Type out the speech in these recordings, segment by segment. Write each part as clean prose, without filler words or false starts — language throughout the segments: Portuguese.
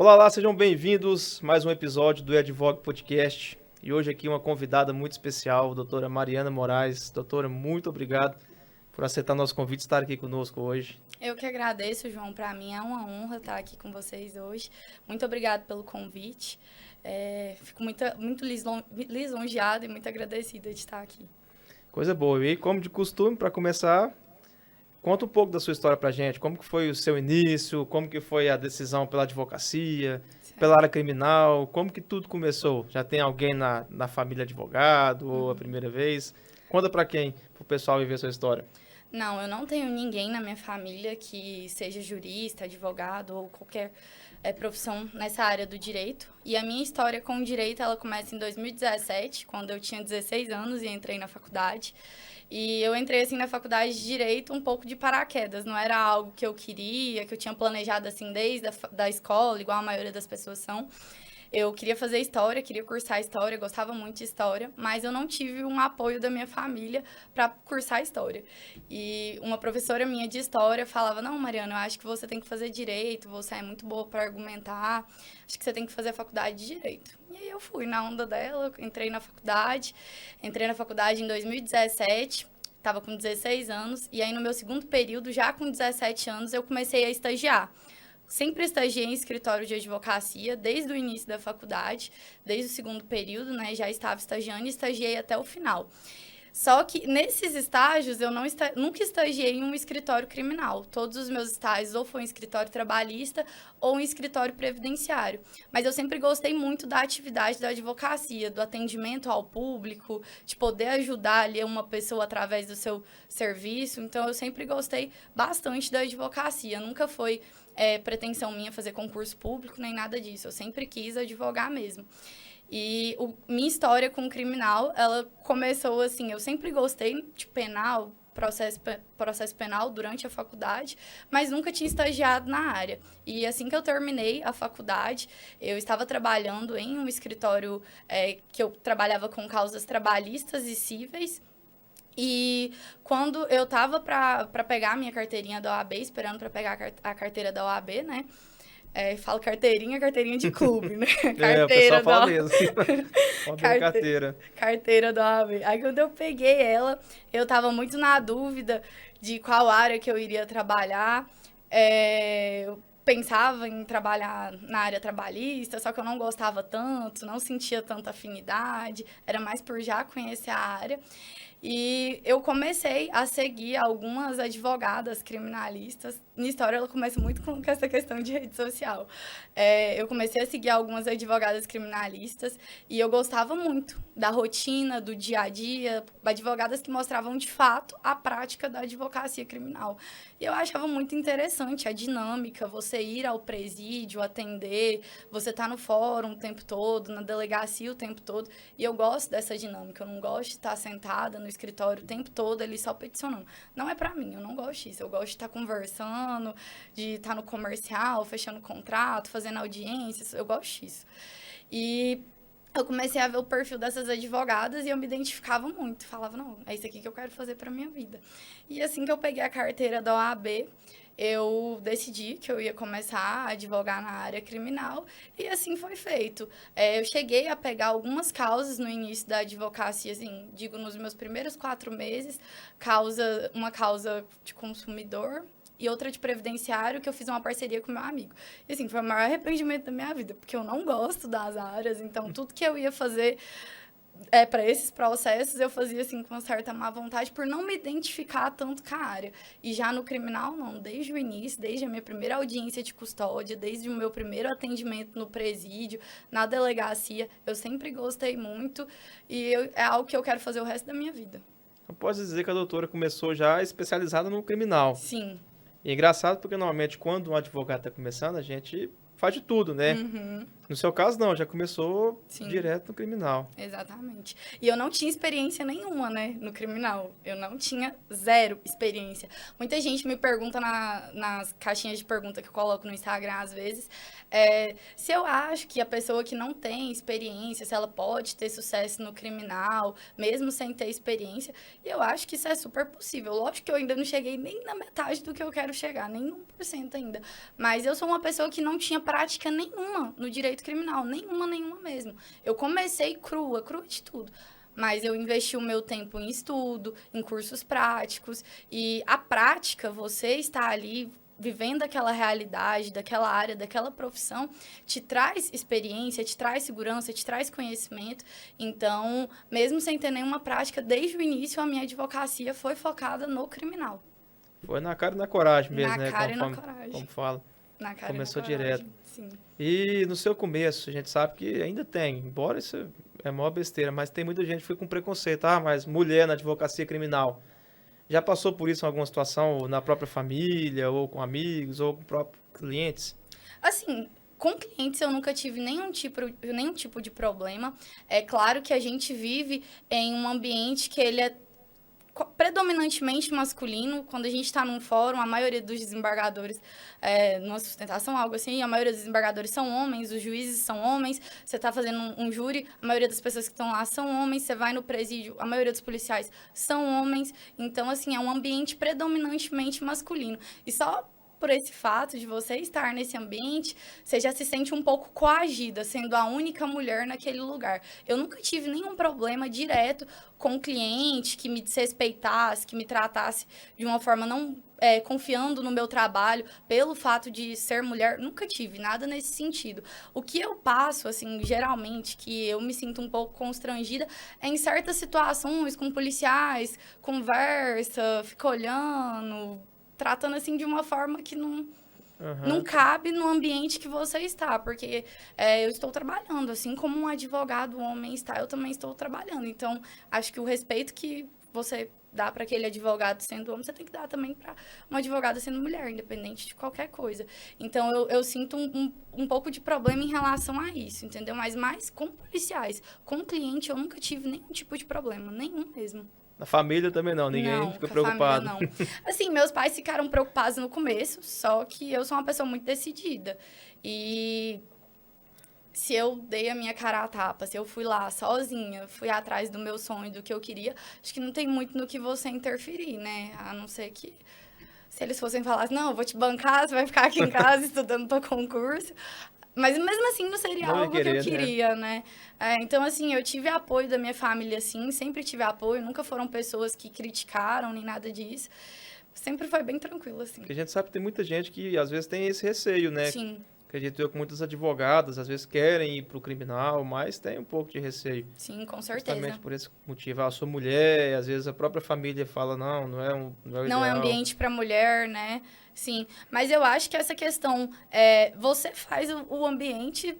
Olá, sejam bem-vindos a mais um episódio do Advogue Podcast. E hoje aqui uma convidada muito especial, a doutora Mariana Moraes. Doutora, muito obrigado por aceitar nosso convite e estar aqui conosco hoje. Eu que agradeço, João. Para mim é uma honra estar aqui com vocês hoje. Muito obrigada pelo convite. Fico muito lisonjeada e muito agradecida de estar aqui. Coisa boa. E como de costume, para começar, conta um pouco da sua história para a gente. Como que foi o seu início? Como que foi a decisão pela advocacia, pela área criminal? Como que tudo começou? Já tem alguém na família advogado ou a primeira vez? Conta para quem? Para o pessoal viver a sua história. Não, eu não tenho ninguém na minha família que seja jurista, advogado ou qualquer profissão nessa área do direito. E a minha história com o direito, ela começa em 2017, quando eu tinha 16 anos e entrei na faculdade. E eu entrei, assim, na faculdade de Direito um pouco de paraquedas. Não era algo que eu queria, que eu tinha planejado, assim, desde da escola, igual a maioria das pessoas são. Eu queria fazer história, queria cursar história, gostava muito de história, mas eu não tive um apoio da minha família para cursar história. E uma professora minha de história falava: "Não, Mariana, eu acho que você tem que fazer direito, você é muito boa para argumentar, acho que você tem que fazer a faculdade de direito". E aí eu fui na onda dela, entrei na faculdade em 2017. Estava com 16 anos, e aí no meu segundo período, já com 17 anos, eu comecei a estagiar. Sempre estagiei em escritório de advocacia, desde o início da faculdade, desde o segundo período, né? Já estava estagiando e estagiei até o final. Só que nesses estágios eu nunca estagiei em um escritório criminal. Todos os meus estágios ou foi em escritório trabalhista ou em escritório previdenciário. Mas eu sempre gostei muito da atividade da advocacia, do atendimento ao público, de poder ajudar ali uma pessoa através do seu serviço. Então eu sempre gostei bastante da advocacia. Nunca foi pretensão minha fazer concurso público nem nada disso. Eu sempre quis advogar mesmo. E minha história com o criminal, ela começou assim, eu sempre gostei de penal, processo penal durante a faculdade, mas nunca tinha estagiado na área. E assim que eu terminei a faculdade, eu estava trabalhando em um escritório que eu trabalhava com causas trabalhistas e cíveis. E quando eu estava para pegar a minha carteirinha da OAB, esperando para pegar a carteira da OAB, né? Falo carteirinha de clube, né? O pessoal fala mesmo. Pode carteira. Carteira da OAB. Aí quando eu peguei ela, eu tava muito na dúvida de qual área que eu iria trabalhar. Eu pensava em trabalhar na área trabalhista, só que eu não gostava tanto, não sentia tanta afinidade, era mais por já conhecer a área. E eu comecei a seguir algumas advogadas criminalistas. Minha história ela começa muito com essa questão de rede social. Eu comecei a seguir algumas advogadas criminalistas e eu gostava muito da rotina, do dia a dia, advogadas que mostravam de fato a prática da advocacia criminal. E eu achava muito interessante a dinâmica, você ir ao presídio, atender, você tá no fórum o tempo todo, na delegacia o tempo todo. E eu gosto dessa dinâmica, eu não gosto de estar sentada no escritório o tempo todo ali só peticionando. Não é pra mim, eu não gosto disso. Eu gosto de estar conversando, de estar no comercial, fechando contrato, fazendo audiências, eu gosto disso. E eu comecei a ver o perfil dessas advogadas e eu me identificava muito. Falava, não, é isso aqui que eu quero fazer pra minha vida. E assim que eu peguei a carteira da OAB, eu decidi que eu ia começar a advogar na área criminal e assim foi feito. Eu cheguei a pegar algumas causas no início da advocacia, assim, digo, nos meus primeiros 4 meses, uma causa de consumidor e outra de previdenciário, que eu fiz uma parceria com meu amigo. E assim, foi o maior arrependimento da minha vida, porque eu não gosto das áreas, então tudo que eu ia fazer para esses processos, eu fazia assim com uma certa má vontade por não me identificar tanto com a área. E já no criminal, não. Desde o início, desde a minha primeira audiência de custódia, desde o meu primeiro atendimento no presídio, na delegacia, eu sempre gostei muito e é algo que eu quero fazer o resto da minha vida. Eu posso dizer que a doutora começou já especializada no criminal. Sim. E é engraçado porque, normalmente, quando um advogado está começando, a gente faz de tudo, né? Uhum. No seu caso, não, já começou Sim. direto no criminal. Exatamente. E eu não tinha experiência nenhuma, né, no criminal. Eu não tinha zero experiência. Muita gente me pergunta nas caixinhas de pergunta que eu coloco no Instagram, às vezes, se eu acho que a pessoa que não tem experiência, se ela pode ter sucesso no criminal, mesmo sem ter experiência. E eu acho que isso é super possível. Lógico que eu ainda não cheguei nem na metade do que eu quero chegar, nem 1% ainda. Mas eu sou uma pessoa que não tinha prática nenhuma no direito criminal, nenhuma mesmo. Eu comecei crua de tudo. Mas eu investi o meu tempo em estudo, em cursos práticos. E a prática, você estar ali vivendo aquela realidade, daquela área, daquela profissão, te traz experiência, te traz segurança, te traz conhecimento. Então, mesmo sem ter nenhuma prática, desde o início, a minha advocacia foi focada no criminal. Foi na cara e na coragem mesmo, né? Na cara e na coragem. Como fala. Na cara Começou e na coragem, direto. sim. E no seu começo, a gente sabe que ainda tem, embora isso é a maior besteira, mas tem muita gente que fica com preconceito. Ah, mas mulher na advocacia criminal. Já passou por isso em alguma situação, na própria família, ou com amigos, ou com próprios clientes? Assim, com clientes eu nunca tive nenhum tipo de problema. É claro que a gente vive em um ambiente que ele é predominantemente masculino. Quando a gente está num fórum, a maioria dos desembargadores, numa sustentação, algo assim, a maioria dos desembargadores são homens, os juízes são homens, você está fazendo um júri, a maioria das pessoas que estão lá são homens, você vai no presídio, a maioria dos policiais são homens. Então, assim, é um ambiente predominantemente masculino. E só por esse fato de você estar nesse ambiente, você já se sente um pouco coagida, sendo a única mulher naquele lugar. Eu nunca tive nenhum problema direto com o cliente que me desrespeitasse, que me tratasse de uma forma não confiando no meu trabalho, pelo fato de ser mulher. Nunca tive nada nesse sentido. O que eu passo, assim, geralmente, que eu me sinto um pouco constrangida, é em certas situações com policiais, conversa, fica olhando, tratando, assim, de uma forma que não cabe no ambiente que você está, porque eu estou trabalhando, assim como um advogado homem está, eu também estou trabalhando. Então, acho que o respeito que você dá para aquele advogado sendo homem, você tem que dar também para uma advogada sendo mulher, independente de qualquer coisa. Então, eu sinto um pouco de problema em relação a isso, entendeu? Mas mais com policiais, com cliente, eu nunca tive nenhum tipo de problema, nenhum mesmo. Na família também não, ninguém fica preocupado. Família, não. Assim, meus pais ficaram preocupados no começo, só que eu sou uma pessoa muito decidida. E se eu dei a minha cara a tapa, se eu fui lá sozinha, fui atrás do meu sonho, do que eu queria, acho que não tem muito no que você interferir, né? A não ser que se eles fossem falar assim, não, eu vou te bancar, você vai ficar aqui em casa estudando para concurso. Mas mesmo assim não seria algo que eu queria, né? Então, assim, eu tive apoio da minha família, assim, sempre tive apoio, nunca foram pessoas que criticaram, nem nada disso. Sempre foi bem tranquilo, assim. Porque a gente sabe que tem muita gente que, às vezes, tem esse receio, né? Sim. Acredito eu que muitas advogadas, às vezes, querem ir para o criminal, mas tem um pouco de receio. Sim, com certeza. Justamente por esse motivo. Eu sou mulher, às vezes a própria família fala, não é o ideal. Não é ambiente para mulher, né? Sim, mas eu acho que essa questão, você faz o ambiente,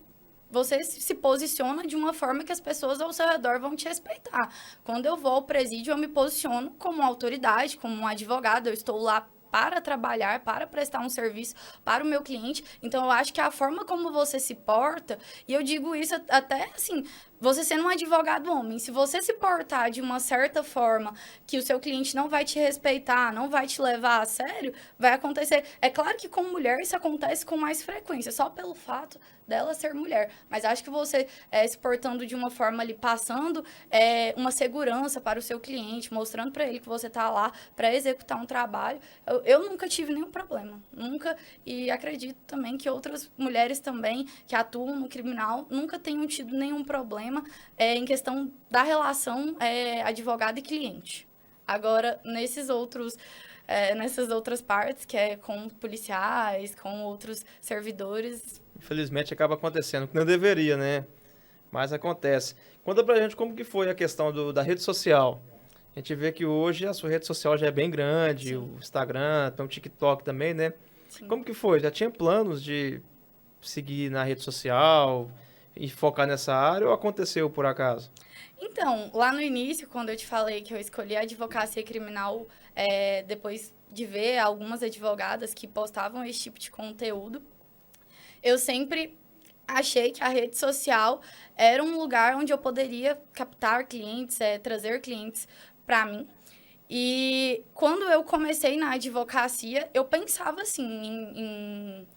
você se posiciona de uma forma que as pessoas ao seu redor vão te respeitar. Quando eu vou ao presídio, eu me posiciono como autoridade, como um advogado, eu estou lá para trabalhar, para prestar um serviço para o meu cliente. Então, eu acho que a forma como você se porta, e eu digo isso até assim, você sendo um advogado homem, se você se portar de uma certa forma que o seu cliente não vai te respeitar, não vai te levar a sério, vai acontecer. É claro que com mulher isso acontece com mais frequência, só pelo fato dela ser mulher. Mas acho que você se portando de uma forma ali, passando uma segurança para o seu cliente, mostrando para ele que você está lá para executar um trabalho. Eu nunca tive nenhum problema, nunca. E acredito também que outras mulheres também que atuam no criminal nunca tenham tido nenhum problema em questão da relação advogado e cliente. Agora, nessas outras partes, que é com policiais, com outros servidores... Infelizmente, acaba acontecendo, que não deveria, né? Mas acontece. Conta pra gente como que foi a questão da rede social. A gente vê que hoje a sua rede social já é bem grande, sim, o Instagram, tem o TikTok também, né? Sim. Como que foi? Já tinha planos de seguir na rede social e focar nessa área ou aconteceu por acaso? Então, lá no início, quando eu te falei que eu escolhi a advocacia criminal, depois de ver algumas advogadas que postavam esse tipo de conteúdo, eu sempre achei que a rede social era um lugar onde eu poderia captar clientes, trazer clientes para mim. E quando eu comecei na advocacia, eu pensava assim em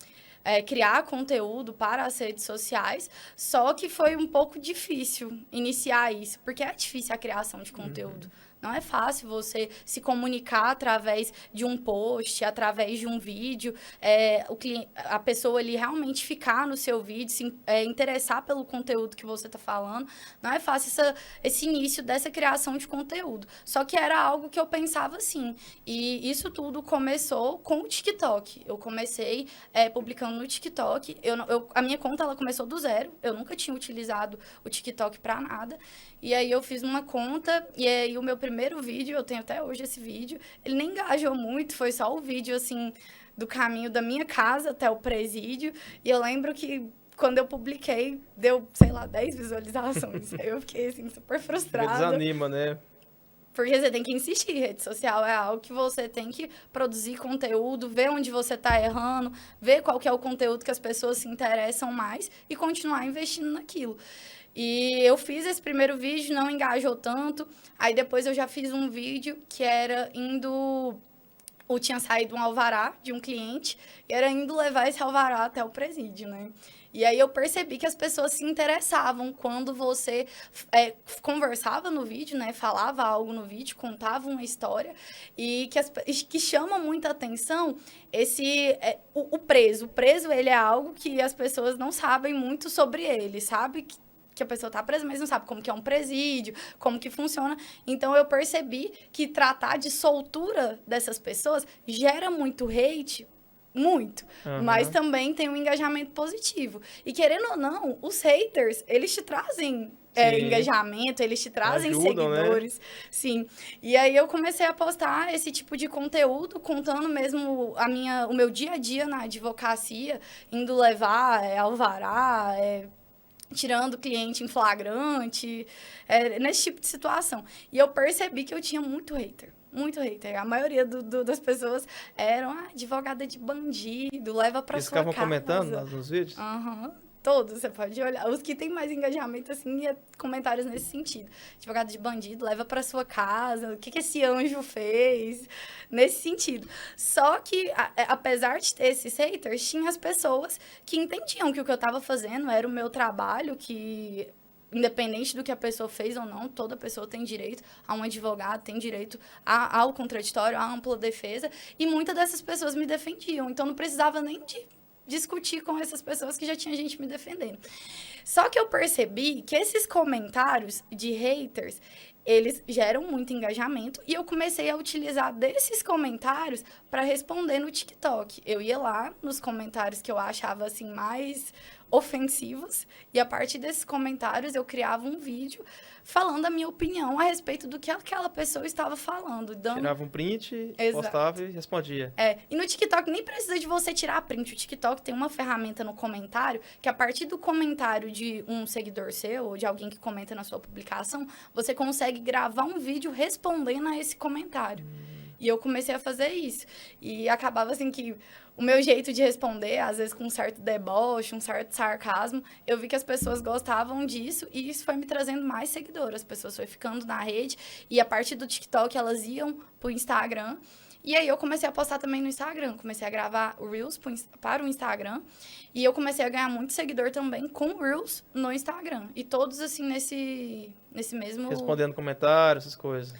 criar conteúdo para as redes sociais, só que foi um pouco difícil iniciar isso, porque é difícil a criação de conteúdo. Não é fácil você se comunicar através de um post, através de um vídeo, a pessoa ali realmente ficar no seu vídeo, se interessar pelo conteúdo que você está falando. Não é fácil esse início dessa criação de conteúdo. Só que era algo que eu pensava assim. E isso tudo começou com o TikTok. Eu comecei publicando no TikTok. A minha conta ela começou do zero. Eu nunca tinha utilizado o TikTok para nada. E aí eu fiz uma conta e aí o meu primeiro vídeo, eu tenho até hoje esse vídeo, ele nem engajou muito, foi só o vídeo, assim, do caminho da minha casa até o presídio. E eu lembro que quando eu publiquei, deu, sei lá, 10 visualizações. Aí eu fiquei, assim, super frustrada. Desanima, né? Porque você tem que insistir, rede social é algo que você tem que produzir conteúdo, ver onde você está errando, ver qual que é o conteúdo que as pessoas se interessam mais e continuar investindo naquilo. E eu fiz esse primeiro vídeo, não engajou tanto. Aí depois eu já fiz um vídeo que era indo... tinha saído um alvará de um cliente e era indo levar esse alvará até o presídio, né? E aí eu percebi que as pessoas se interessavam quando você conversava no vídeo, né? Falava algo no vídeo, contava uma história e que chama muita atenção o preso. O preso, ele é algo que as pessoas não sabem muito sobre ele, sabe? Que a pessoa está presa, mas não sabe como que é um presídio, como que funciona. Então, eu percebi que tratar de soltura dessas pessoas gera muito hate, muito, mas também tem um engajamento positivo. E, querendo ou não, os haters, eles te trazem engajamento, eles te trazem seguidores. Né? Sim. E aí, eu comecei a postar esse tipo de conteúdo, contando mesmo o meu dia a dia na advocacia, indo levar alvará, tirando cliente em flagrante, nesse tipo de situação. E eu percebi que eu tinha muito hater. Muito hater. A maioria das pessoas eram advogada de bandido, leva pra sua casa. Eles ficavam comentando nos vídeos? Todos, você pode olhar. Os que têm mais engajamento, assim, comentários nesse sentido. Advogado de bandido, leva para sua casa, o que esse anjo fez? Nesse sentido. Só que, apesar de ter esses haters, tinha as pessoas que entendiam que o que eu estava fazendo era o meu trabalho, que... independente do que a pessoa fez ou não, toda pessoa tem direito a um advogado, tem direito ao contraditório, à ampla defesa. E muitas dessas pessoas me defendiam. Então, não precisava nem de discutir com essas pessoas que já tinha gente me defendendo. Só que eu percebi que esses comentários de haters, eles geram muito engajamento e eu comecei a utilizar desses comentários para responder no TikTok. Eu ia lá nos comentários que eu achava assim mais ofensivos e a partir desses comentários eu criava um vídeo falando a minha opinião a respeito do que aquela pessoa estava falando. Tirava um print, postava e respondia. E no TikTok nem precisa de você tirar print. O TikTok tem uma ferramenta no comentário que a partir do comentário de um seguidor seu ou de alguém que comenta na sua publicação, você consegue gravar um vídeo respondendo a esse comentário. E eu comecei a fazer isso. E acabava assim que o meu jeito de responder, às vezes com um certo deboche, um certo sarcasmo, eu vi que as pessoas gostavam disso e isso foi me trazendo mais seguidores. As pessoas foram ficando na rede e a partir do TikTok elas iam pro Instagram. E aí eu comecei a postar também no Instagram, comecei a gravar Reels para o Instagram e eu comecei a ganhar muito seguidor também com Reels no Instagram. E todos assim nesse mesmo... Respondendo comentários, essas coisas.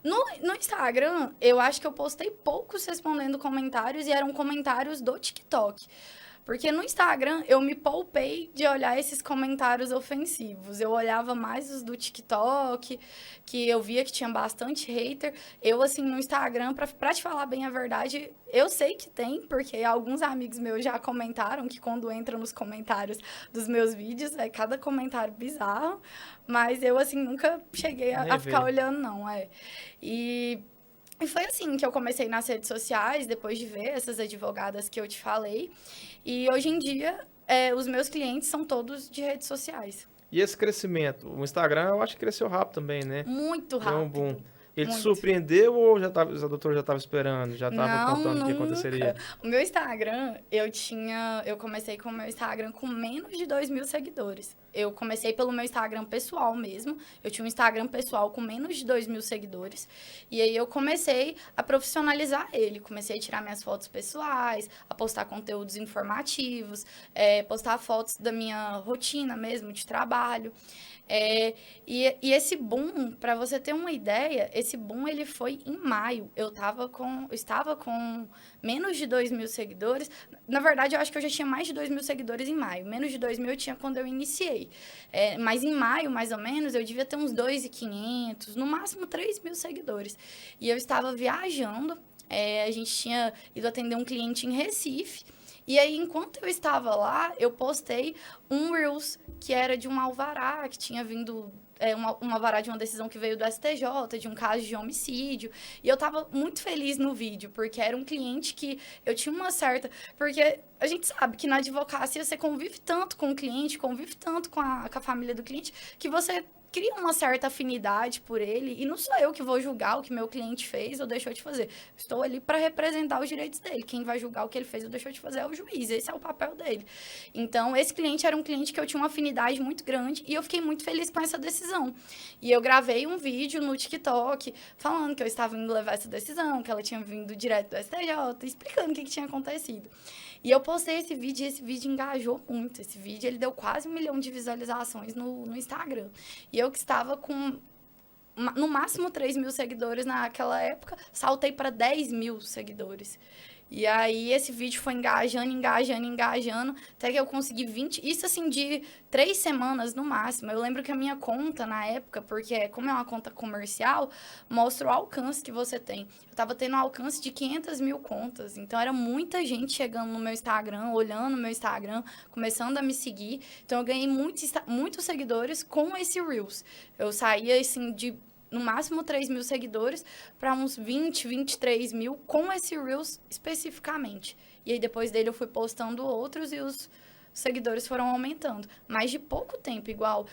No Instagram, eu acho que eu postei poucos respondendo comentários e eram comentários do TikTok. Porque no Instagram, eu me poupei de olhar esses comentários ofensivos. Eu olhava mais os do TikTok, que eu via que tinha bastante hater. Eu, assim, no Instagram, pra te falar bem a verdade, eu sei que tem, porque alguns amigos meus já comentaram que quando entram nos comentários dos meus vídeos, é cada comentário bizarro. Mas eu, assim, nunca cheguei a ficar olhando, não. E foi assim que eu comecei nas redes sociais, depois de ver essas advogadas que eu te falei. E hoje em dia, os meus clientes são todos de redes sociais. E esse crescimento? O Instagram, eu acho que cresceu rápido também, né? Muito rápido. Deu um boom. Ele te Muito. surpreendeu ou a doutora já estava esperando? Já estava Não, contando o que nunca. aconteceria? O meu Instagram, eu comecei com o meu Instagram com menos de 2.000 seguidores. Eu comecei pelo meu Instagram pessoal mesmo. Eu tinha um Instagram pessoal com menos de 2.000 seguidores. E aí eu comecei a profissionalizar ele. Comecei a tirar minhas fotos pessoais, a postar conteúdos informativos, postar fotos da minha rotina mesmo, de trabalho. E esse boom, para você ter uma ideia, esse boom ele foi em maio. Eu estava com menos de 2.000 seguidores. Na verdade, eu acho que eu já tinha mais de 2.000 seguidores em maio. Menos de 2.000 eu tinha quando eu iniciei. Mas em maio, mais ou menos, eu devia ter uns 2.500, no máximo 3.000 seguidores. E eu estava viajando. A gente tinha ido atender um cliente em Recife. E aí, enquanto eu estava lá, eu postei um Reels que era de um alvará, que tinha vindo um alvará de uma decisão que veio do STJ, de um caso de homicídio. E eu estava muito feliz no vídeo, porque era um cliente que eu tinha uma certa... Porque a gente sabe que na advocacia você convive tanto com o cliente, convive tanto com a família do cliente, que você cria uma certa afinidade por ele, e não sou eu que vou julgar o que meu cliente fez ou deixou de fazer. Estou ali para representar os direitos dele. Quem vai julgar o que ele fez ou deixou de fazer é o juiz. Esse é o papel dele. Então, esse cliente era um cliente que eu tinha uma afinidade muito grande e eu fiquei muito feliz com essa decisão. E eu gravei um vídeo no TikTok falando que eu estava indo levar essa decisão, que ela tinha vindo direto do STJ, explicando o que tinha acontecido. E eu postei esse vídeo e esse vídeo engajou muito. Esse vídeo, ele deu quase 1 milhão de visualizações no Instagram. E eu que estava com, no máximo, 3.000 seguidores naquela época, saltei para 10.000 seguidores. E aí, esse vídeo foi engajando, até que eu consegui 20... Isso, assim, de 3 semanas no máximo. Eu lembro que a minha conta, na época, porque como é uma conta comercial, mostra o alcance que você tem. Eu tava tendo um alcance de 500 mil contas. Então, era muita gente chegando no meu Instagram, olhando o meu Instagram, começando a me seguir. Então, eu ganhei muitos seguidores com esse Reels. Eu saía, assim, de... no máximo 3.000 seguidores, para uns 20, 23 mil, com esse Reels especificamente. E aí, depois dele, eu fui postando outros e os seguidores foram aumentando. Mas de pouco tempo, igual.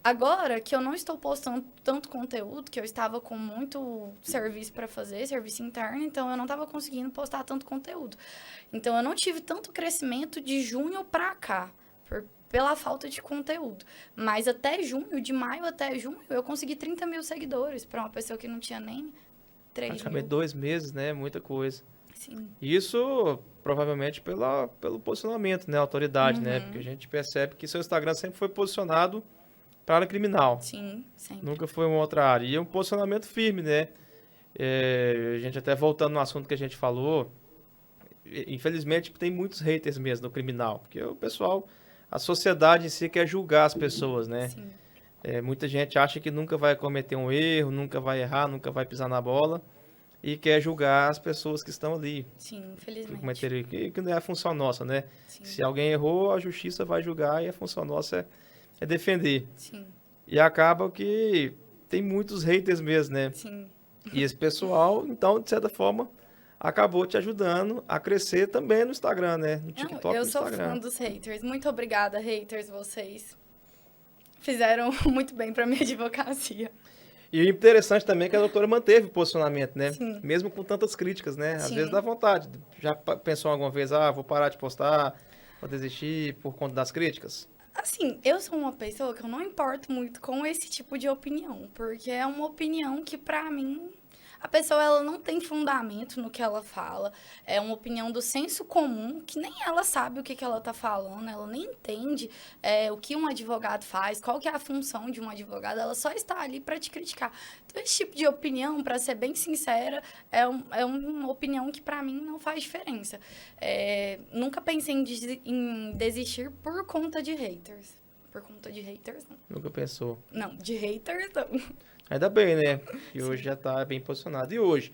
Agora que eu não estou postando tanto conteúdo, que eu estava com muito serviço para fazer, serviço interno, então eu não estava conseguindo postar tanto conteúdo. Então, eu não tive tanto crescimento de junho para cá, pela falta de conteúdo. Mas até junho, de maio até junho, eu consegui 30 mil seguidores para uma pessoa que não tinha nem 3 Praticamente mil. 2 meses, né? Muita coisa. Sim. Isso, provavelmente, pelo posicionamento, né? Autoridade, né? Porque a gente percebe que seu Instagram sempre foi posicionado para a área criminal. Sim, sempre. Nunca foi uma outra área. E é um posicionamento firme, né? A gente até voltando no assunto que a gente falou, infelizmente tem muitos haters mesmo no criminal. Porque o pessoal... A sociedade em si quer julgar as pessoas, né? Sim. Muita gente acha que nunca vai cometer um erro, nunca vai errar, nunca vai pisar na bola e quer julgar as pessoas que estão ali. Sim, infelizmente. Que não é a função nossa, né? Sim. Se alguém errou, a justiça vai julgar e a função nossa é defender. Sim. E acaba que tem muitos haters mesmo, né? Sim. E esse pessoal, então, de certa forma, acabou te ajudando a crescer também no Instagram, né? No TikTok e no Eu sou Instagram. fã dos haters. Muito obrigada, haters, vocês fizeram muito bem para minha advocacia. E o interessante também é que a doutora manteve o posicionamento, né? Sim. Mesmo com tantas críticas, né? Às Sim. vezes dá vontade. Já pensou alguma vez, vou parar de postar, vou desistir por conta das críticas? Assim, eu sou uma pessoa que eu não importo muito com esse tipo de opinião, porque é uma opinião que, pra mim, a pessoa ela não tem fundamento no que ela fala, é uma opinião do senso comum, que nem ela sabe o que ela tá falando, ela nem entende o que um advogado faz, qual que é a função de um advogado, ela só está ali para te criticar. Então, esse tipo de opinião, para ser bem sincera, é uma opinião que para mim não faz diferença. Nunca pensei em desistir por conta de haters. Por conta de haters, não. Nunca pensou. Não, de haters, não. Ainda bem, né? E hoje já está bem posicionado. E hoje,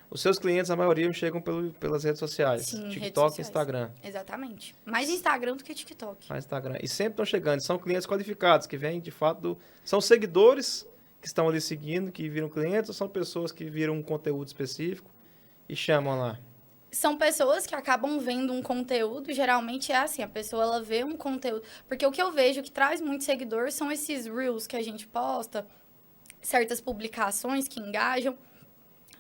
os seus clientes, a maioria, chegam pelas redes sociais. Sim, redes TikTok e sociais. Instagram. Exatamente. Mais Instagram do que TikTok. Mais Instagram. E sempre estão chegando. São clientes qualificados, que vêm, de fato, São seguidores que estão ali seguindo, que viram clientes, ou são pessoas que viram um conteúdo específico e chamam lá? São pessoas que acabam vendo um conteúdo, geralmente é assim, a pessoa ela vê um conteúdo... Porque o que eu vejo que traz muito seguidor são esses Reels que a gente posta, certas publicações que engajam.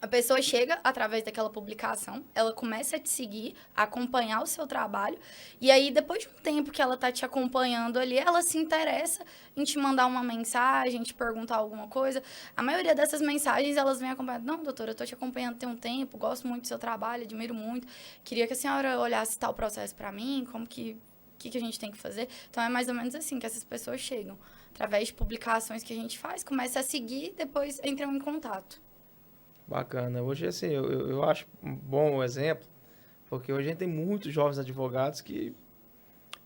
A pessoa chega através daquela publicação, ela começa a te seguir, a acompanhar o seu trabalho, e aí, depois de um tempo que ela tá te acompanhando ali, ela se interessa em te mandar uma mensagem, te perguntar alguma coisa. A maioria dessas mensagens, elas vêm acompanhadas. Não, doutora, eu tô te acompanhando tem um tempo, gosto muito do seu trabalho, admiro muito. Queria que a senhora olhasse tal processo para mim, como que a gente tem que fazer. Então, é mais ou menos assim que essas pessoas chegam. Através de publicações que a gente faz, começa a seguir, depois entram em contato. Bacana. Hoje, assim, eu acho um bom exemplo, porque hoje a gente tem muitos jovens advogados que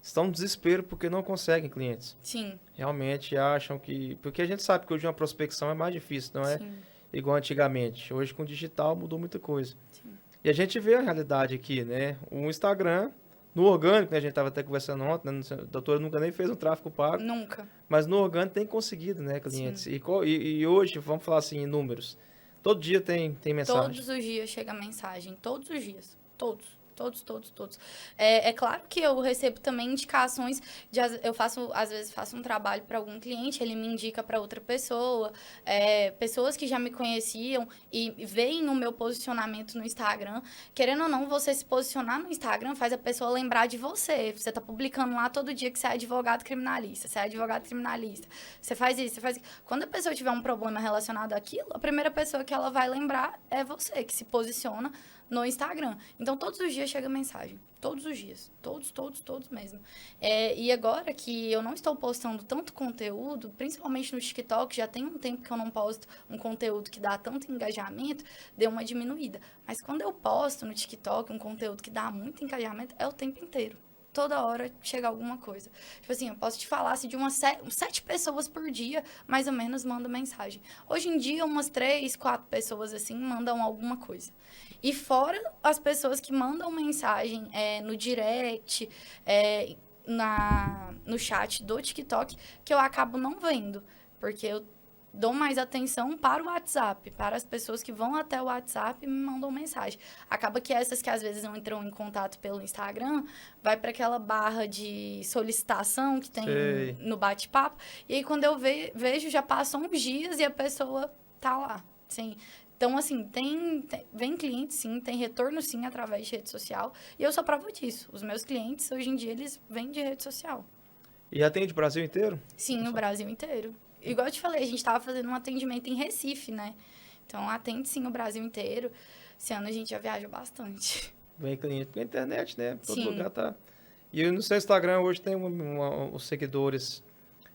estão no desespero porque não conseguem clientes. Sim. Realmente acham que... Porque a gente sabe que hoje uma prospecção é mais difícil, não é Sim. igual antigamente. Hoje, com o digital, mudou muita coisa. Sim. E a gente vê a realidade aqui, né? O Instagram, no orgânico, né? A gente estava até conversando ontem, né? A doutora nunca nem fez um tráfego pago. Nunca. Mas no orgânico tem conseguido, né, clientes. E hoje, vamos falar assim, em números. Todo dia tem mensagem. Todos os dias chega mensagem. Todos os dias. Todos. É claro que eu recebo também indicações às vezes faço um trabalho para algum cliente, ele me indica para outra pessoa, pessoas que já me conheciam e veem no meu posicionamento no Instagram. Querendo ou não, você se posicionar no Instagram faz a pessoa lembrar de você. Você tá publicando lá todo dia que você é advogado criminalista, você faz isso, você faz isso. Quando a pessoa tiver um problema relacionado àquilo, a primeira pessoa que ela vai lembrar é você, que se posiciona no Instagram. Então, todos os dias chega mensagem. Todos os dias. Todos mesmo. E agora que eu não estou postando tanto conteúdo, principalmente no TikTok, já tem um tempo que eu não posto um conteúdo que dá tanto engajamento, deu uma diminuída. Mas quando eu posto no TikTok um conteúdo que dá muito engajamento, é o tempo inteiro. Toda hora chega alguma coisa. Tipo assim, eu posso te falar se de umas 7 pessoas por dia, mais ou menos, mandam mensagem. Hoje em dia, umas 3, 4 pessoas, assim, mandam alguma coisa. E fora as pessoas que mandam mensagem no direct, no chat do TikTok, que eu acabo não vendo. Porque eu dou mais atenção para o WhatsApp, para as pessoas que vão até o WhatsApp e me mandam mensagem. Acaba que essas que às vezes não entram em contato pelo Instagram, vai para aquela barra de solicitação que tem no bate-papo. E aí, quando eu vejo, já passam uns dias e a pessoa tá lá. Assim, então, assim, vem cliente, sim, tem retorno, sim, através de rede social. E eu sou prova disso. Os meus clientes, hoje em dia, eles vêm de rede social. E atende o Brasil inteiro? Sim, o Brasil inteiro. Igual eu te falei, a gente estava fazendo um atendimento em Recife, né? Então, atende, sim, o Brasil inteiro. Esse ano a gente já viaja bastante. Vem cliente pela internet, né? Todo sim. lugar tá... E no seu Instagram hoje tem os seguidores,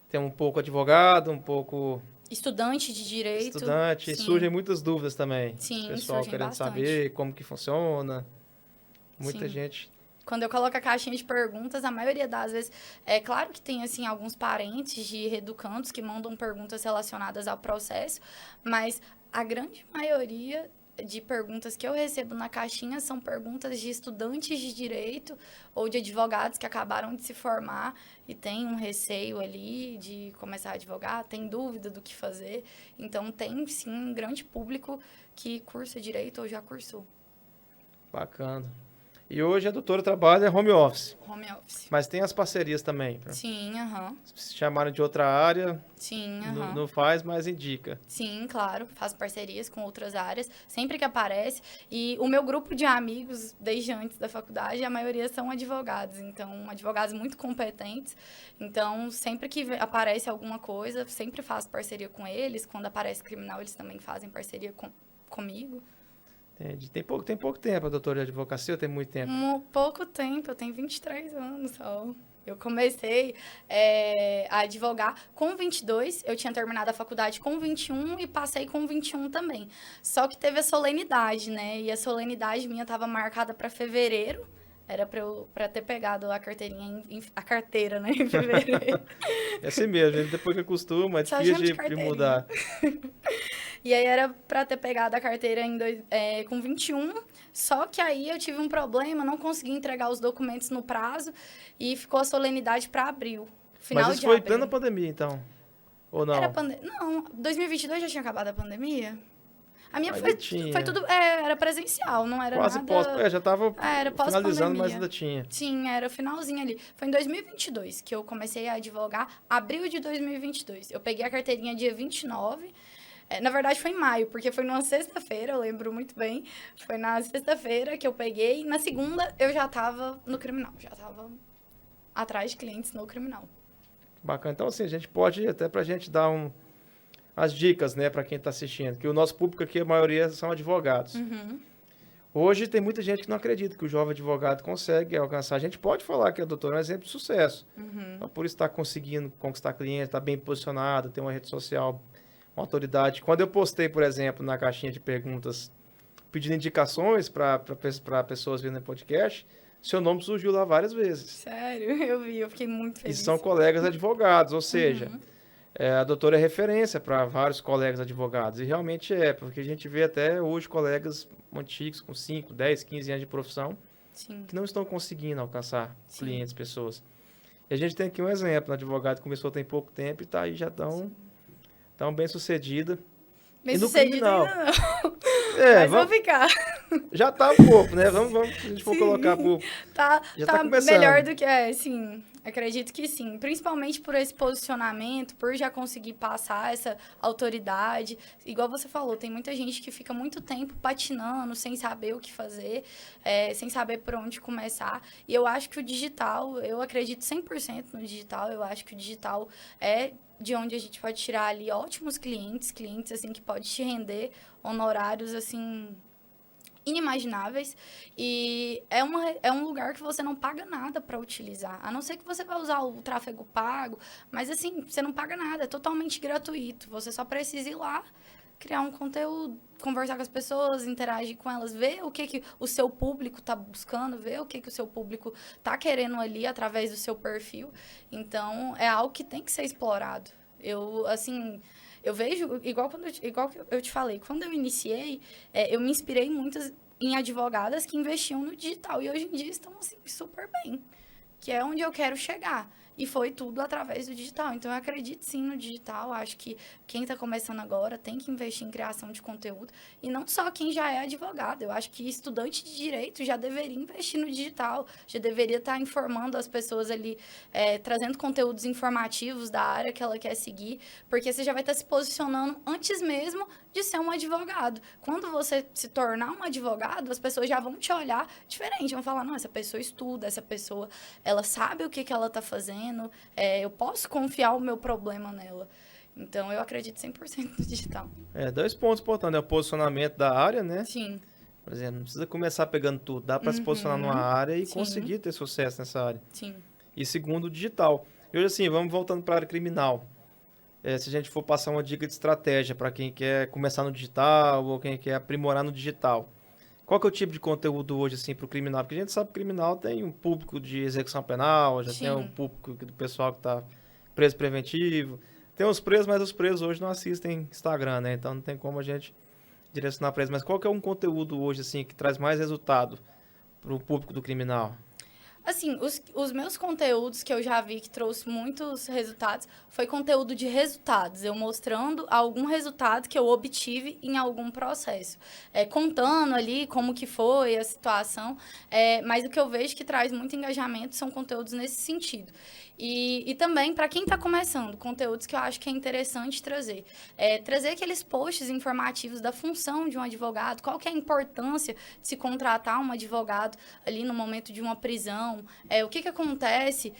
tem um pouco advogado, um pouco... Estudante de direito. Estudante. Sim. E surgem muitas dúvidas também. Sim, o pessoal querendo bastante. saber como que funciona. Muita sim. gente... Quando eu coloco a caixinha de perguntas, a maioria das vezes... É claro que tem, assim, alguns parentes de reeducandos que mandam perguntas relacionadas ao processo, mas a grande maioria de perguntas que eu recebo na caixinha são perguntas de estudantes de direito ou de advogados que acabaram de se formar e tem um receio ali de começar a advogar, tem dúvida do que fazer. Então, tem, sim, um grande público que cursa direito ou já cursou. Bacana. E hoje a doutora trabalha home office. Home office. Mas tem as parcerias também. Sim, aham. Se chamaram de outra área, sim, aham. Não faz, mas indica. Sim, claro. Faço parcerias com outras áreas, sempre que aparece. E o meu grupo de amigos, desde antes da faculdade, a maioria são advogados. Então, advogados muito competentes. Então, sempre que aparece alguma coisa, sempre faço parceria com eles. Quando aparece criminal, eles também fazem parceria comigo. Entendi. Tem pouco tempo a doutora de advocacia ou tem muito tempo? Pouco tempo, eu tenho 23 anos só. Eu comecei a advogar com 22, eu tinha terminado a faculdade com 21 e passei com 21 também. Só que teve a solenidade, né? E a solenidade minha estava marcada para fevereiro. Era para ter pegado a carteirinha, a carteira, né, em fevereiro. É assim mesmo, depois que acostuma, é difícil de mudar. E aí era para ter pegado a carteira com 21, só que aí eu tive um problema, não consegui entregar os documentos no prazo e ficou a solenidade para abril. Mas isso foi plena pandemia, então? Ou não? Não, 2022 já tinha acabado a pandemia. A minha foi tudo... era presencial, não era quase nada... já estava finalizando, mas ainda tinha. Sim, era finalzinho ali. Foi em 2022 que eu comecei a advogar, abril de 2022. Eu peguei a carteirinha dia 29, Na verdade, foi em maio, porque foi numa sexta-feira, eu lembro muito bem. Foi na sexta-feira que eu peguei. Na segunda, eu já estava no criminal. Já estava atrás de clientes no criminal. Bacana. Então, assim, a gente pode, até pra gente dar as dicas, né, para quem está assistindo, que o nosso público aqui, a maioria são advogados. Hoje tem muita gente que não acredita que o jovem advogado consegue alcançar. A gente pode falar que a doutora é um exemplo de sucesso. Então, por isso está conseguindo conquistar clientes, está bem posicionado, tem uma rede social, uma autoridade. Quando eu postei, por exemplo, na caixinha de perguntas, pedindo indicações para pessoas vindo no podcast, seu nome surgiu lá várias vezes. Sério? Eu vi, eu fiquei muito feliz. E são colegas advogados, ou seja, a doutora é referência para vários colegas advogados. E realmente é, porque a gente vê até hoje colegas antigos com 5, 10, 15 anos de profissão Sim. que não estão conseguindo alcançar clientes, pessoas. E a gente tem aqui um exemplo, um advogado que começou tem pouco tempo e está aí já tão bem sucedida. Bem sucedida ainda não. Mas vamos ficar. Já tá um pouco, né? Vamos se a gente for colocar por... Tá começando. Melhor do que sim. Acredito que sim. Principalmente por esse posicionamento, por já conseguir passar essa autoridade. Igual você falou, tem muita gente que fica muito tempo patinando, sem saber o que fazer, sem saber por onde começar. E eu acho que o digital, eu acredito 100% no digital, eu acho que o digital é de onde a gente pode tirar ali ótimos clientes assim que pode te render honorários assim inimagináveis, e é um lugar que você não paga nada para utilizar, a não ser que você vai usar o tráfego pago, mas assim, você não paga nada, é totalmente gratuito, você só precisa ir lá, criar um conteúdo, conversar com as pessoas, interagir com elas, ver o que o seu público está buscando, ver o que o seu público está querendo ali através do seu perfil. Então, é algo que tem que ser explorado. Eu vejo, igual eu te falei, quando eu iniciei, eu me inspirei muito em advogadas que investiam no digital. E hoje em dia estão, assim, super bem. Que é onde eu quero chegar. E foi tudo através do digital. Então, eu acredito sim no digital. Acho que quem está começando agora tem que investir em criação de conteúdo. E não só quem já é advogado. Eu acho que estudante de direito já deveria investir no digital. Já deveria estar informando as pessoas ali, trazendo conteúdos informativos da área que ela quer seguir. Porque você já vai estar se posicionando antes mesmo de ser um advogado. Quando você se tornar um advogado, as pessoas já vão te olhar diferente. Vão falar, não, essa pessoa estuda, essa pessoa, ela sabe o que ela está fazendo. Eu posso confiar o meu problema nela. Então, eu acredito 100% no digital. 2 pontos importantes. É o posicionamento da área, né? Sim. Por exemplo, não precisa começar pegando tudo. Dá para se posicionar numa área e conseguir ter sucesso nessa área. Sim. E segundo, o digital. E hoje, assim, vamos voltando para a área criminal. Se a gente for passar uma dica de estratégia para quem quer começar no digital ou quem quer aprimorar no digital. Qual que é o tipo de conteúdo hoje, assim, para o criminal? Porque a gente sabe que o criminal tem um público de execução penal, já tem um público do pessoal que está preso preventivo. Tem os presos, mas os presos hoje não assistem Instagram, né? Então não tem como a gente direcionar para eles. Mas qual que é um conteúdo hoje, assim, que traz mais resultado para o público do criminal? Assim, os meus conteúdos que eu já vi que trouxe muitos resultados foi conteúdo de resultados, eu mostrando algum resultado que eu obtive em algum processo, contando ali como que foi a situação, mas o que eu vejo que traz muito engajamento são conteúdos nesse sentido. E também, para quem está começando, conteúdos que eu acho que é interessante trazer. Trazer aqueles posts informativos da função de um advogado, qual que é a importância de se contratar um advogado ali no momento de uma prisão, o que acontece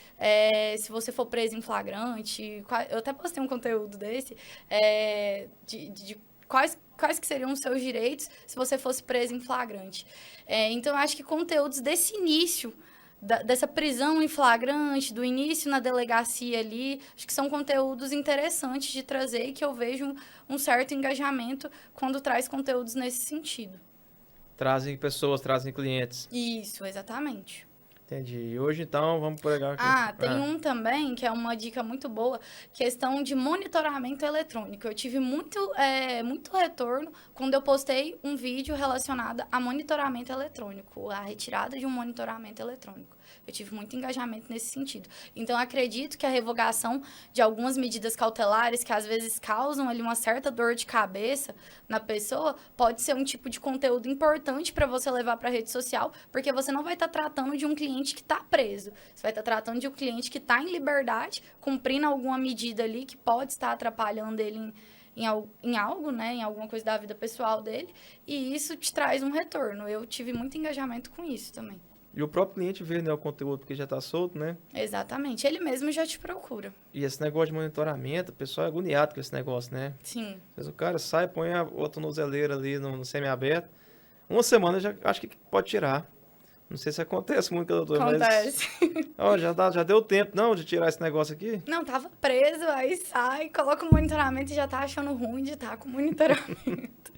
se você for preso em flagrante. Eu até postei um conteúdo desse, de quais que seriam os seus direitos se você fosse preso em flagrante. Então, eu acho que conteúdos desse início, dessa prisão em flagrante, do início na delegacia ali, acho que são conteúdos interessantes de trazer e que eu vejo um certo engajamento quando traz conteúdos nesse sentido. Trazem pessoas, trazem clientes. Isso, exatamente. Entendi. E hoje, então, vamos pegar aqui. Tem um também, que é uma dica muito boa, questão de monitoramento eletrônico. Eu tive muito retorno quando eu postei um vídeo relacionado a monitoramento eletrônico, a retirada de um monitoramento eletrônico. Eu tive muito engajamento nesse sentido. Então, acredito que a revogação de algumas medidas cautelares, que às vezes causam ali uma certa dor de cabeça na pessoa, pode ser um tipo de conteúdo importante para você levar para a rede social, porque você não vai estar tratando de um cliente que está preso. Você vai estar tratando de um cliente que está em liberdade, cumprindo alguma medida ali que pode estar atrapalhando ele em algo, né? Em alguma coisa da vida pessoal dele. E isso te traz um retorno. Eu tive muito engajamento com isso também. E o próprio cliente vê, né, o conteúdo porque já está solto, né? Exatamente. Ele mesmo já te procura. E esse negócio de monitoramento, o pessoal é agoniado com esse negócio, né? Sim. Às vezes o cara sai, põe a tornozeleira ali no semi-aberto. Uma semana já acho que pode tirar. Não sei se acontece muito com a doutora, Acontece. mas... Ó, já deu tempo, não, de tirar esse negócio aqui? Não, tava preso, aí sai, coloca o monitoramento e já tá achando ruim de estar com o monitoramento.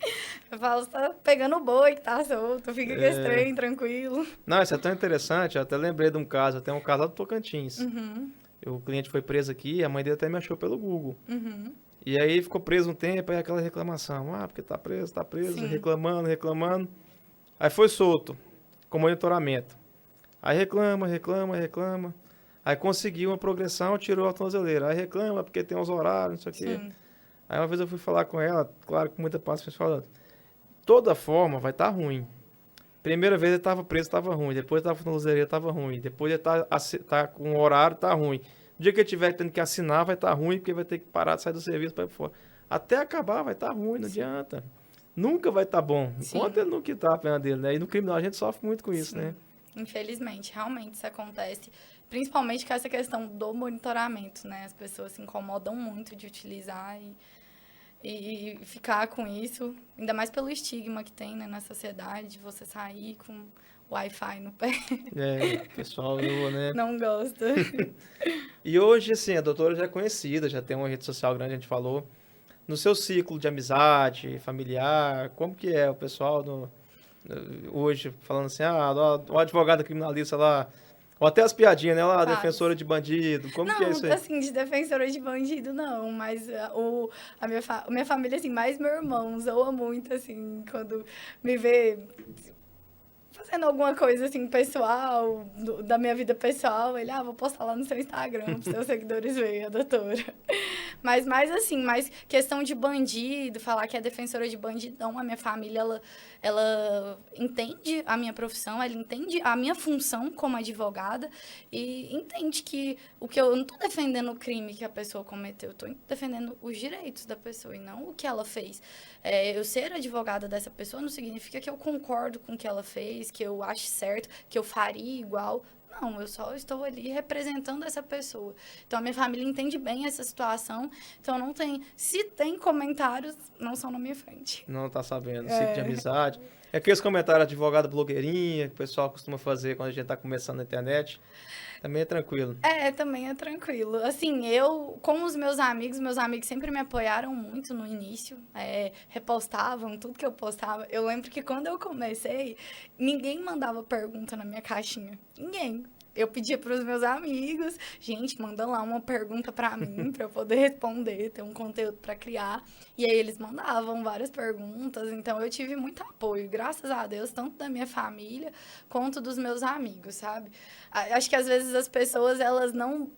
Eu falo, você tá pegando o boi que tá solto, fica com esse trem, tranquilo. Não, isso é tão interessante, eu até lembrei de um caso, até um caso lá do Tocantins. Uhum. O cliente foi preso aqui, a mãe dele até me achou pelo Google. Uhum. E aí ficou preso um tempo, aí aquela reclamação. Ah, porque tá preso, Sim. reclamando. Aí foi solto, com monitoramento. Aí reclama. Aí conseguiu uma progressão, tirou a tornozeleira. Aí reclama porque tem uns horários, não sei o quê. Sim. Aí uma vez eu fui falar com ela, claro, com muita paciência, falando. Toda forma vai estar ruim. Primeira vez ele estava preso, estava ruim. Depois estava com tornozeleira, estava ruim. Depois ele tá com horário, tá ruim. O dia que ele estiver tendo que assinar, vai estar ruim, porque vai ter que parar de sair do serviço para ir fora. Até acabar, vai estar ruim, não adianta. Nunca vai estar bom. Enquanto ele não quitar a pena dele, né? E no criminal a gente sofre muito com isso, né? Infelizmente, realmente isso acontece. Principalmente com essa questão do monitoramento, né? As pessoas se incomodam muito de utilizar e ficar com isso. Ainda mais pelo estigma que tem, né, na sociedade, de você sair com Wi-Fi no pé. É, o pessoal, né? Não gosta. E hoje, assim, a doutora já é conhecida, já tem uma rede social grande, a gente falou. No seu ciclo de amizade, familiar, como que é o pessoal hoje falando assim, o advogado criminalista lá, ou até as piadinhas, né? Lá, a defensora de bandido, como que é isso aí? Não, assim, de defensora de bandido, não, mas a minha família, assim, mais meu irmão, zoa muito, assim, quando me vê fazendo alguma coisa, assim, pessoal, da minha vida pessoal, ele, vou postar lá no seu Instagram, para seus seguidores verem a doutora. Mas mais assim, mais questão de bandido, falar que é defensora de bandido, não, a minha família, ela entende a minha profissão, ela entende a minha função como advogada e entende que eu não estou defendendo o crime que a pessoa cometeu, eu estou defendendo os direitos da pessoa e não o que ela fez. Eu ser advogada dessa pessoa não significa que eu concordo com o que ela fez, que eu ache certo, que eu faria igual. Não, eu só estou ali representando essa pessoa. Então, a minha família entende bem essa situação. Então, não tem... Se tem comentários, não são na minha frente. Não tá sabendo, ciclo de amizade. É aqueles comentários advogado blogueirinha, que o pessoal costuma fazer quando a gente tá começando na internet. Também é tranquilo. Também é tranquilo. Assim, eu, com os meus amigos sempre me apoiaram muito no início, repostavam tudo que eu postava. Eu lembro que quando eu comecei, ninguém mandava pergunta na minha caixinha. Ninguém. Eu pedia para os meus amigos, gente, manda lá uma pergunta para mim, para eu poder responder, ter um conteúdo para criar. E aí eles mandavam várias perguntas, então eu tive muito apoio, graças a Deus, tanto da minha família quanto dos meus amigos, sabe? Acho que às vezes as pessoas, elas não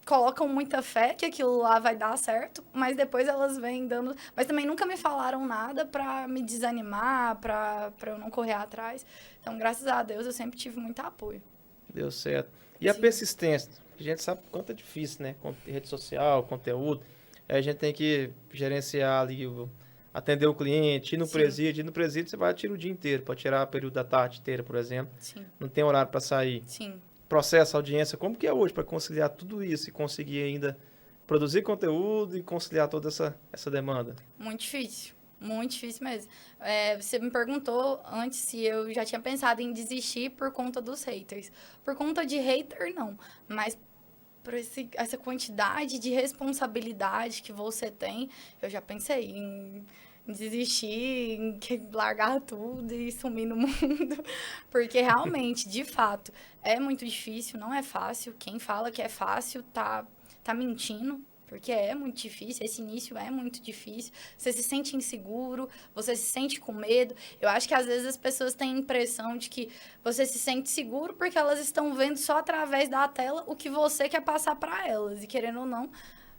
colocam muita fé que aquilo lá vai dar certo, mas depois elas vêm dando... Mas também nunca me falaram nada para me desanimar, para eu não correr atrás. Então, graças a Deus, eu sempre tive muito apoio. Deu certo. E a persistência? A gente sabe o quanto é difícil, né? Com rede social, conteúdo. A gente tem que gerenciar ali, atender o cliente, ir no presídio. Ir no presídio você vai tirar o dia inteiro, pode tirar o período da tarde inteira, por exemplo. Sim. Não tem horário para sair. Sim. Processo, audiência, como que é hoje para conciliar tudo isso e conseguir ainda produzir conteúdo e conciliar toda essa demanda? Muito difícil. Muito difícil mesmo. Você me perguntou antes se eu já tinha pensado em desistir por conta dos haters. Por conta de hater, não. Mas por essa quantidade de responsabilidade que você tem, eu já pensei em desistir, em largar tudo e sumir no mundo. Porque realmente, de fato, é muito difícil, não é fácil. Quem fala que é fácil tá mentindo. Porque é muito difícil, esse início é muito difícil. Você se sente inseguro, você se sente com medo. Eu acho que às vezes as pessoas têm a impressão de que você se sente seguro porque elas estão vendo só através da tela o que você quer passar para elas. E querendo ou não,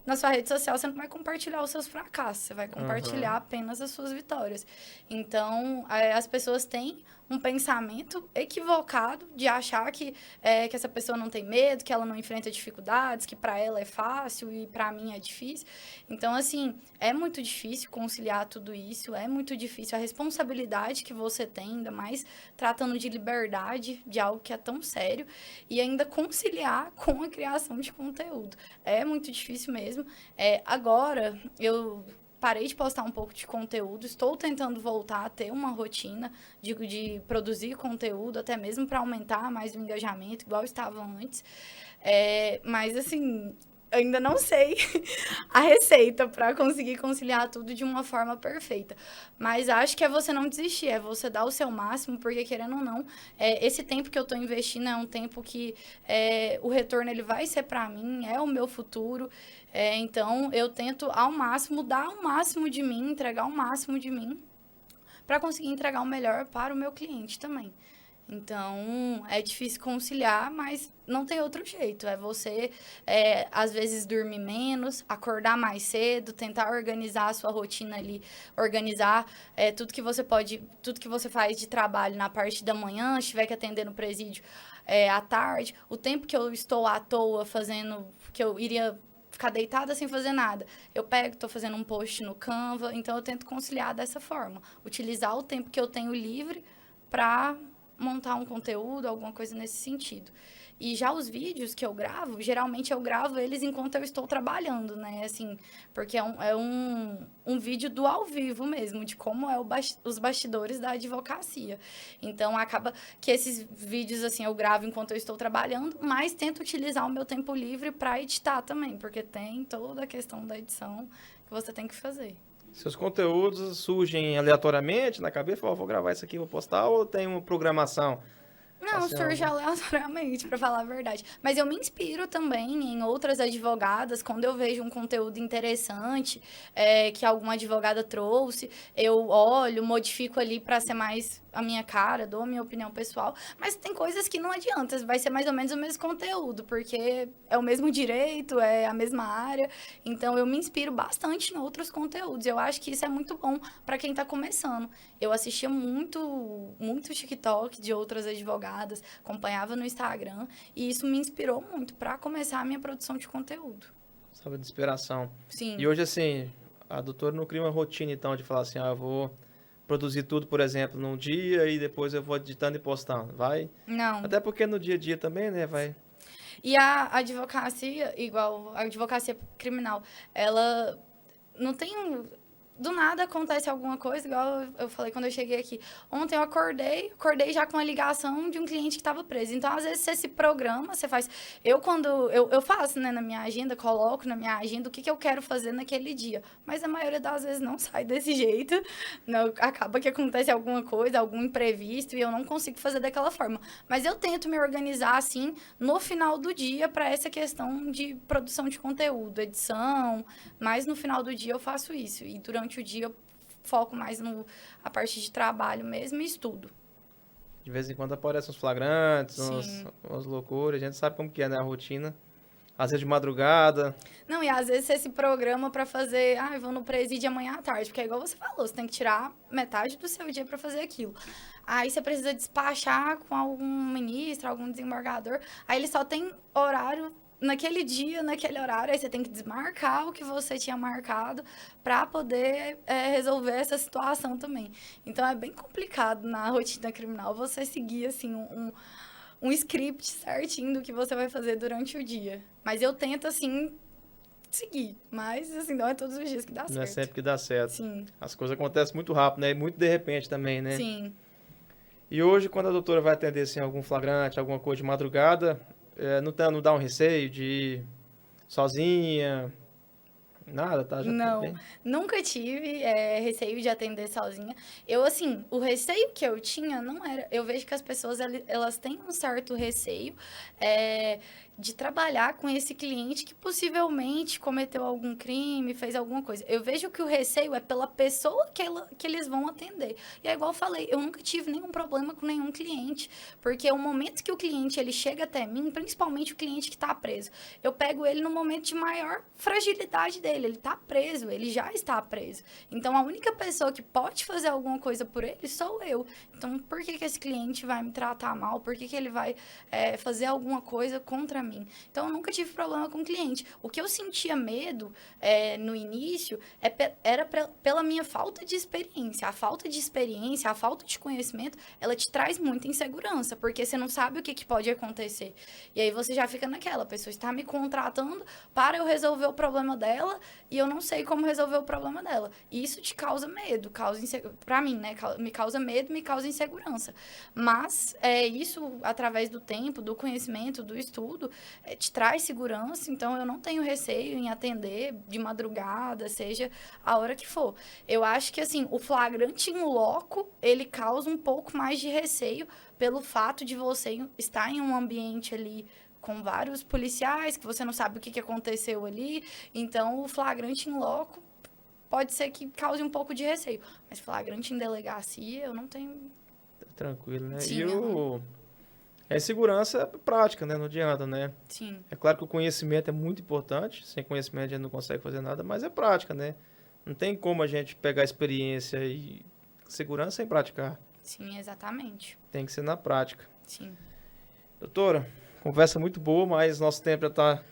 na sua rede social você não vai compartilhar os seus fracassos, você vai compartilhar apenas as suas vitórias. Então, as pessoas têm um pensamento equivocado de achar que essa pessoa não tem medo, que ela não enfrenta dificuldades, que para ela é fácil e para mim é difícil. Então, assim, é muito difícil conciliar tudo isso, é muito difícil a responsabilidade que você tem, ainda mais tratando de liberdade, de algo que é tão sério, e ainda conciliar com a criação de conteúdo. É muito difícil mesmo. Agora, eu parei de postar um pouco de conteúdo, estou tentando voltar a ter uma rotina de produzir conteúdo, até mesmo para aumentar mais o engajamento, igual estava antes. Mas, assim, ainda não sei a receita para conseguir conciliar tudo de uma forma perfeita. Mas acho que é você não desistir, é você dar o seu máximo, porque, querendo ou não, esse tempo que eu estou investindo é um tempo que o retorno ele vai ser para mim, é o meu futuro. Então, eu tento ao máximo, dar o máximo de mim, entregar o máximo de mim, para conseguir entregar o melhor para o meu cliente também. Então, é difícil conciliar, mas não tem outro jeito. É você, às vezes, dormir menos, acordar mais cedo, tentar organizar a sua rotina ali, organizar tudo que você pode, tudo que você faz de trabalho na parte da manhã, se tiver que atender no presídio à tarde, o tempo que eu estou à toa fazendo, que eu iria ficar deitada sem fazer nada. Eu estou fazendo um post no Canva, então eu tento conciliar dessa forma. Utilizar o tempo que eu tenho livre para montar um conteúdo, alguma coisa nesse sentido. E já os vídeos que eu gravo, geralmente eu gravo eles enquanto eu estou trabalhando, né? Assim, porque é um vídeo do ao vivo mesmo, de como os bastidores da advocacia. Então, acaba que esses vídeos, assim, eu gravo enquanto eu estou trabalhando, mas tento utilizar o meu tempo livre para editar também, porque tem toda a questão da edição que você tem que fazer. Seus conteúdos surgem aleatoriamente na cabeça? Vou gravar isso aqui, vou postar, ou tem uma programação? Não, surge aleatoriamente, para falar a verdade. Mas eu me inspiro também em outras advogadas, quando eu vejo um conteúdo interessante que alguma advogada trouxe, eu olho, modifico ali para ser mais a minha cara, dou a minha opinião pessoal. Mas tem coisas que não adianta, vai ser mais ou menos o mesmo conteúdo, porque é o mesmo direito, é a mesma área. Então, eu me inspiro bastante em outros conteúdos. Eu acho que isso é muito bom para quem está começando. Eu assistia muito TikTok de outras advogadas, acompanhava no Instagram, e isso me inspirou muito para começar a minha produção de conteúdo. Sabe, de inspiração. Sim. E hoje, assim, a doutora não cria uma rotina, então, de falar assim, eu vou produzir tudo, por exemplo, num dia e depois eu vou editando e postando, vai? Não. Até porque no dia a dia também, né, vai... E a advocacia, igual a advocacia criminal, ela não tem do nada acontece alguma coisa, igual eu falei quando eu cheguei aqui. Ontem eu acordei já com a ligação de um cliente que estava preso. Então, às vezes, você se programa, você faz... Eu faço, né, na minha agenda, coloco na minha agenda o que eu quero fazer naquele dia. Mas a maioria das vezes não sai desse jeito. Não, acaba que acontece alguma coisa, algum imprevisto, e eu não consigo fazer daquela forma. Mas eu tento me organizar, assim, no final do dia para essa questão de produção de conteúdo, edição. Mas no final do dia eu faço isso. E durante o dia eu foco mais a parte de trabalho mesmo e estudo. De vez em quando aparecem uns flagrantes, umas loucuras, a gente sabe como que é, né, a rotina. Às vezes de madrugada. Não, e às vezes você se programa pra fazer, eu vou no presídio amanhã à tarde, porque é igual você falou, você tem que tirar metade do seu dia pra fazer aquilo. Aí você precisa despachar com algum ministro, algum desembargador, aí ele só tem horário naquele dia, naquele horário, aí você tem que desmarcar o que você tinha marcado para poder resolver essa situação também. Então, é bem complicado na rotina criminal você seguir, assim, um script certinho do que você vai fazer durante o dia. Mas eu tento, assim, seguir. Mas, assim, não é todos os dias que dá certo. Não é sempre que dá certo. Sim. As coisas acontecem muito rápido, né? E muito de repente também, né? Sim. E hoje, quando a doutora vai atender, assim, algum flagrante, alguma coisa de madrugada... Não dá um receio de ir sozinha? Nada, tá? Já não, bem? Nunca tive receio de atender sozinha. Eu, assim, o receio que eu tinha não era... Eu vejo que as pessoas, elas têm um certo receio de trabalhar com esse cliente que possivelmente cometeu algum crime, fez alguma coisa. Eu vejo que o receio é pela pessoa que eles vão atender. E é igual eu falei, eu nunca tive nenhum problema com nenhum cliente, porque o momento que o cliente ele chega até mim, principalmente o cliente que está preso, eu pego ele no momento de maior fragilidade dele, ele está preso, ele já está preso. Então, a única pessoa que pode fazer alguma coisa por ele sou eu. Então, por que esse cliente vai me tratar mal? Por que ele vai fazer alguma coisa contra mim? Então, eu nunca tive problema com o cliente. O que eu sentia medo no início era pela minha falta de experiência. A falta de experiência, a falta de conhecimento, ela te traz muita insegurança, porque você não sabe o que pode acontecer. E aí você já fica naquela, a pessoa está me contratando para eu resolver o problema dela e eu não sei como resolver o problema dela. E isso te causa medo, para mim, né? Me causa medo, me causa insegurança. Mas isso, através do tempo, do conhecimento, do estudo, te traz segurança. Então, eu não tenho receio em atender de madrugada, seja a hora que for. Eu acho que, assim, o flagrante in loco, ele causa um pouco mais de receio pelo fato de você estar em um ambiente ali com vários policiais, que você não sabe o que aconteceu ali. Então, o flagrante in loco pode ser que cause um pouco de receio. Mas flagrante em delegacia, eu não tenho... Tranquilo, né? Sim, E a insegurança é prática, né? Não adianta, né? Sim. É claro que o conhecimento é muito importante. Sem conhecimento a gente não consegue fazer nada, mas é prática, né? Não tem como a gente pegar experiência e segurança sem praticar. Sim, exatamente. Tem que ser na prática. Sim. Doutora, conversa muito boa, mas nosso tempo já está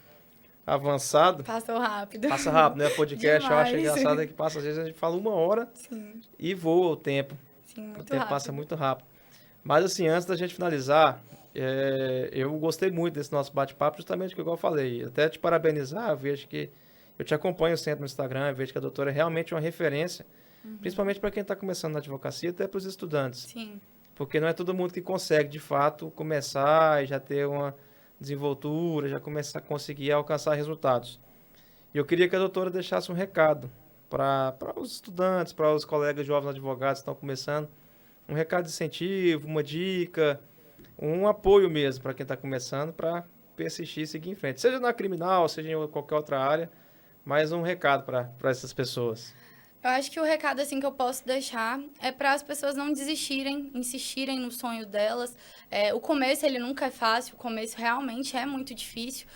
avançado. Passou rápido. Passa rápido, né? Podcast, eu acho Demais. engraçado que passa, às vezes a gente fala 1 hora Sim. e voa o tempo. Sim, muito O tempo rápido. passa muito rápido. Mas assim, antes da gente finalizar, eu gostei muito desse nosso bate-papo, justamente igual eu falei. Até te parabenizar, eu vejo que eu te acompanho sempre no Instagram, eu vejo que a doutora é realmente uma referência, principalmente para quem está começando na advocacia, até para os estudantes. Sim. Porque não é todo mundo que consegue, de fato, começar e já ter uma desenvoltura, já começar a conseguir alcançar resultados. E eu queria que a doutora deixasse um recado para os estudantes, para os colegas jovens advogados que estão começando, um recado de incentivo, uma dica, um apoio mesmo para quem está começando, para persistir e seguir em frente. Seja na criminal, seja em qualquer outra área, mas um recado para essas pessoas. Eu acho que o recado assim que eu posso deixar é para as pessoas não desistirem, insistirem no sonho delas. O começo ele nunca é fácil, o começo realmente é muito difícil.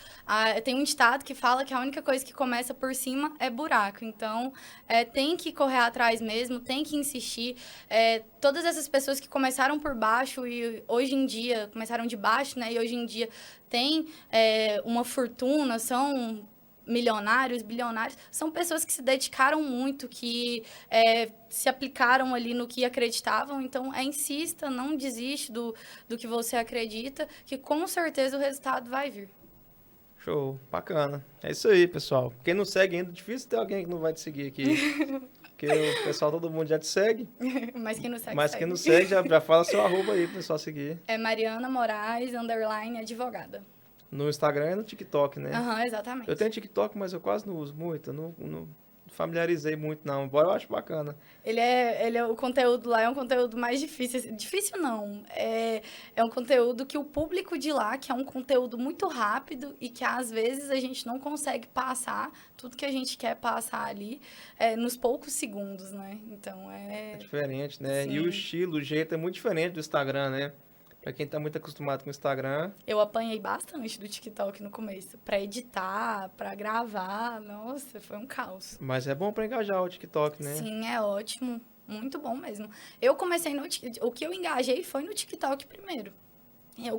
Tem um ditado que fala que a única coisa que começa por cima é buraco. Então, tem que correr atrás mesmo, tem que insistir. Todas essas pessoas que começaram por baixo e hoje em dia, começaram de baixo, né? E hoje em dia têm uma fortuna, são milionários, bilionários, são pessoas que se dedicaram muito, que se aplicaram ali no que acreditavam. Então, insista, não desiste do que você acredita, que com certeza o resultado vai vir. Show, bacana. É isso aí, pessoal. Quem não segue ainda, difícil ter alguém que não vai te seguir aqui. Porque o pessoal, todo mundo já te segue. Mas quem não segue, Mas quem não segue, já fala seu arroba aí pro pessoal seguir. É Mariana Moraes, _advogada. No Instagram e no TikTok, né? Exatamente. Eu tenho TikTok, mas eu quase não uso muito. Eu não familiarizei muito, não. Embora eu acho bacana. O conteúdo lá é um conteúdo mais difícil. Difícil não. É um conteúdo que o público de lá, que é um conteúdo muito rápido e que às vezes a gente não consegue passar tudo que a gente quer passar ali nos poucos segundos, né? Então É diferente, né? Sim. E o estilo, o jeito é muito diferente do Instagram, né? Pra quem tá muito acostumado com o Instagram. Eu apanhei bastante do TikTok no começo. Pra editar, pra gravar. Nossa, foi um caos. Mas é bom pra engajar o TikTok, né? Sim, é ótimo. Muito bom mesmo. Eu comecei o que eu engajei foi no TikTok primeiro.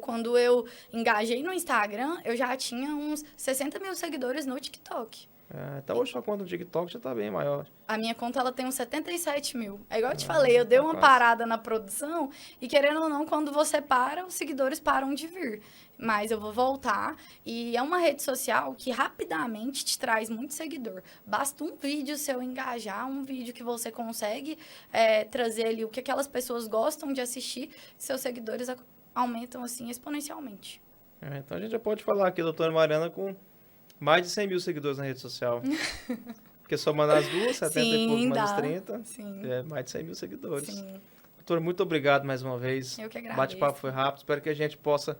Quando eu engajei no Instagram, eu já tinha uns 60 mil seguidores no TikTok. Então hoje sua conta no TikTok já tá bem maior. A minha conta, ela tem uns 77 mil. É igual eu te falei, eu dei uma parada na produção e, querendo ou não, quando você para, os seguidores param de vir. Mas eu vou voltar e é uma rede social que rapidamente te traz muito seguidor. Basta um vídeo seu engajar, um vídeo que você consegue trazer ali o que aquelas pessoas gostam de assistir, seus seguidores aumentam, assim, exponencialmente. Então a gente já pode falar aqui, doutora Mariana, com mais de 100 mil seguidores na rede social. Porque somando as duas, 70 e pouco mais os 30, mais de 100 mil seguidores. Sim. Doutora, muito obrigado mais uma vez. Eu que agradeço. O bate-papo foi rápido, espero que a gente possa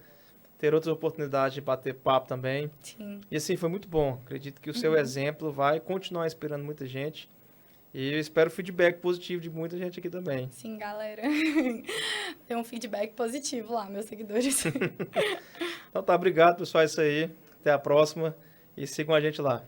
ter outras oportunidades de bater papo também. Sim. E assim, foi muito bom. Acredito que o seu exemplo vai continuar inspirando muita gente. E eu espero feedback positivo de muita gente aqui também. Sim, galera. Tem um feedback positivo lá, meus seguidores. Então tá, obrigado, pessoal. É isso aí. Até a próxima. E sigam a gente lá.